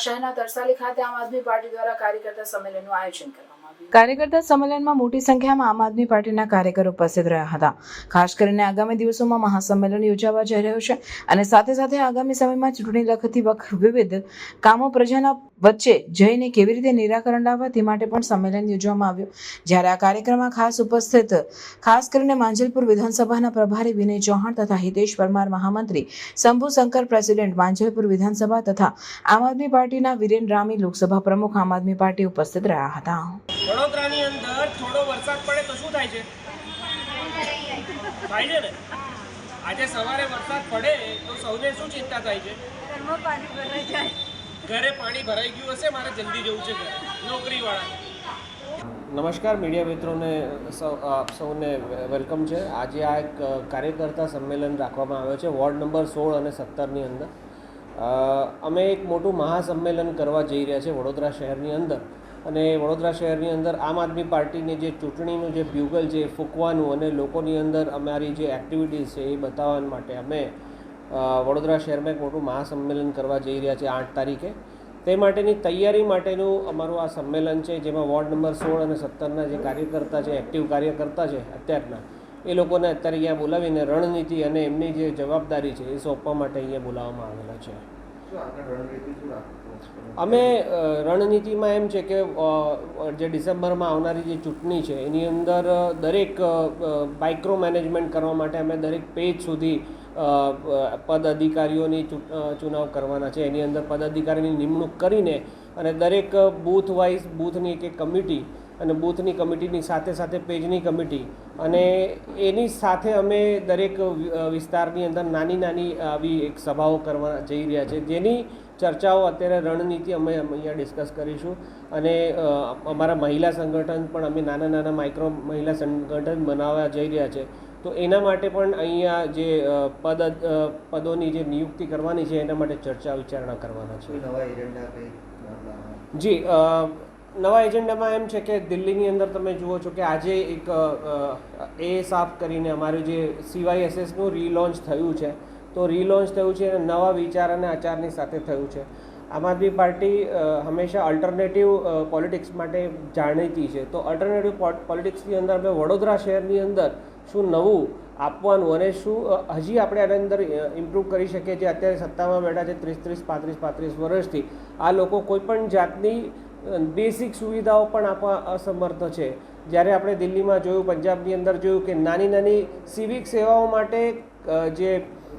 શહેરના તરસાલી ખાતે આમ આદમી પાર્ટી દ્વારા કાર્યકર્તા સંમેલનનું આયોજન કરવામાં આવ્યું. કાર્યકર્તા સંમેલનમાં મોટી સંખ્યામાં આમ આદમી પાર્ટીના કાર્યકરો ઉપસ્થિત રહ્યા હતા. ખાસ કરીને આગામી દિવસોમાં મહાસંમેલન યોજાવા જઈ રહ્યું છે અને સાથે સાથે આગામી સમયમાં ચૂંટણી લખતી વખતે વિવિધ કામો પ્રજાના વચ્ચે જઈને કેવી રીતે નિરાકરણ લાવવા તે માટે પણ સંમેલન યોજવામાં આવ્યું. જ્યારે આ કાર્યક્રમમાં ખાસ કરીને માંજલપુર વિધાનસભાના પ્રભારી વિનય ચૌહાણ તથા હિતેશ પરમાર, મહામંત્રી શંભુ શંકર, પ્રેસિડેન્ટ માંજલપુર વિધાનસભા તથા આમ આદમી પાર્ટીના વિરેન રામી, લોકસભા પ્રમુખ આમ આદમી પાર્ટી ઉપસ્થિત રહ્યા હતા. વડોદરાની અંદર થોડો વરસાદ પડે તો શું થાય છે? થાય છે ને. આજે સવારે વરસાદ પડે તો સૌને શું ચિંતા થાય છે? ઘરે પાણી ભરાઈ ગયું હશે, મારે જલ્દી જવું છે નોકરીવાળા. નમસ્કાર મીડિયા મિત્રોને સૌને વેલકમ છે. આજે આ એક કાર્યકર્તા સંમેલન રાખવામાં આવ્યો છે વોર્ડ નંબર 16 અને 17ની અંદર. અમે એક મોટું મહાસંમેલન કરવા જઈ રહ્યા છે વડોદરા શહેરની અંદર. અને વડોદરા શહેરની અંદર આમ આદમી પાર્ટીની જે ચૂંટણીનું જે બ્યુગલ છે એ ફૂંકવાનું અને લોકોની અંદર અમારી જે એક્ટિવિટીઝ છે એ બતાવવા માટે અમે વડોદરા શહેરમાં એક મોટું મહાસંમેલન કરવા જઈ રહ્યા છે 8 તારીખે. તે માટેની તૈયારી માટેનું અમારું આ સંમેલન છે, જેમાં વોર્ડ નંબર 16 અને 17ના જે કાર્યકર્તા છે, એક્ટિવ કાર્યકર્તા છે અત્યારના, એ લોકોને અત્યારે અહીંયા બોલાવીને રણનીતિ અને એમની જે જવાબદારી છે એ સોંપવા માટે અહીંયા બોલાવવામાં આવેલા છે. અમે રણનીતિમાં એમ છે કે જે ડિસેમ્બરમાં આવનારી જે ચૂંટણી છે એની અંદર દરેક માઇક્રો મેનેજમેન્ટ કરવા માટે અમે દરેક પેજ સુધી પદ અધિકારીઓની ચુનાવ કરવાના છે. એની અંદર પદ અધિકારીની નિમણૂક કરીને અને દરેક બૂથ વાઇઝ બૂથની એક કમિટી અને બૂથની કમિટીની સાથે સાથે પેજની કમિટી અને એની સાથે અમે દરેક વિસ્તારની અંદર નાની આવી એક સભાઓ કરવા જઈ રહ્યા છે, જેની ચર્ચાઓ અત્યારે રણનીતિ અમે અહીંયા ડિસ્કસ કરીશું. અને અમારા મહિલા સંગઠન પણ અમે નાના માઇક્રો મહિલા સંગઠન બનાવવા જઈ રહ્યા છે. તો એના માટે પણ અહીંયા જે પદોની જે નિયુક્તિ કરવાની છે એના માટે ચર્ચા વિચારણા કરવાના છે. જી, નવા એજન્ડામાં એમ છે કે દિલ્હીની અંદર તમે જુઓ છો કે આજે એક સાફ કરીને અમારું જે CYSSનું રીલોન્ચ થયું છે. તો રીલોન્ચ થયું છે અને નવા વિચાર અને આચારની સાથે થયું છે. આમ આદમી પાર્ટી હંમેશા અલ્ટરનેટિવ પોલિટિક્સ માટે જાણીતી છે. તો અલ્ટરનેટિવ પોલિટિક્સની અંદર અમે વડોદરા શહેરની અંદર શું નવું આપવાનું અને શું હજી આપણે આની અંદર ઇમ્પ્રૂવ કરી શકીએ છીએ. અત્યારે સત્તામાં બેઠા છે 35 વર્ષથી. આ લોકો કોઈપણ જાતની બેસિક સુવિધાઓ પણ આપવા અસમર્થ છે. જ્યારે આપણે દિલ્હીમાં જોયું, પંજાબની અંદર જોયું કે નાની સિવિક સેવાઓ માટે જે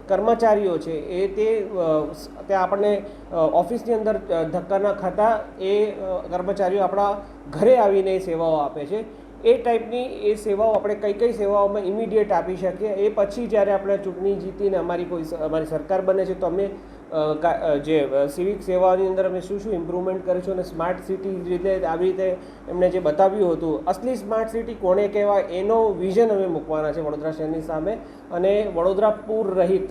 કર્મચારીઓ છે એ ત્યાં આપણને ઓફિસની અંદર ધક્કા ન ખાતા એ કર્મચારીઓ આપણા ઘરે આવીને એ સેવાઓ આપે છે. એ ટાઈપની એ સેવાઓ આપણે કઈ સેવાઓમાં ઇમિડિયેટ આપી શકીએ. એ પછી જ્યારે આપણે ચૂંટણી જીતીને અમારી સરકાર બને છે તો અમે જે સિવિક સેવાઓની અંદર અમે શું ઇમ્પ્રુવમેન્ટ કરીશું અને સ્માર્ટ સિટી રીતે આવી રીતે એમણે જે બતાવ્યું હતું, અસલી સ્માર્ટ સિટી કોને કહેવાય એનો વિઝન અમે મૂકવાના છે વડોદરા શહેરની સામે. અને વડોદરા પૂર રહિત,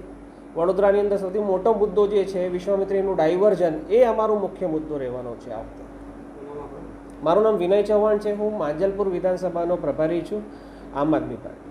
વડોદરાની અંદર સૌથી મોટો મુદ્દો જે છે વિશ્વામિત્રીનું ડાયવર્ઝન, એ અમારો મુખ્ય મુદ્દો રહેવાનો છે આ વખતે. મારું નામ વિનય ચૌહાણ છે. હું માંજલપુર વિધાનસભાનો પ્રભારી છું આમ આદમી પાર્ટી.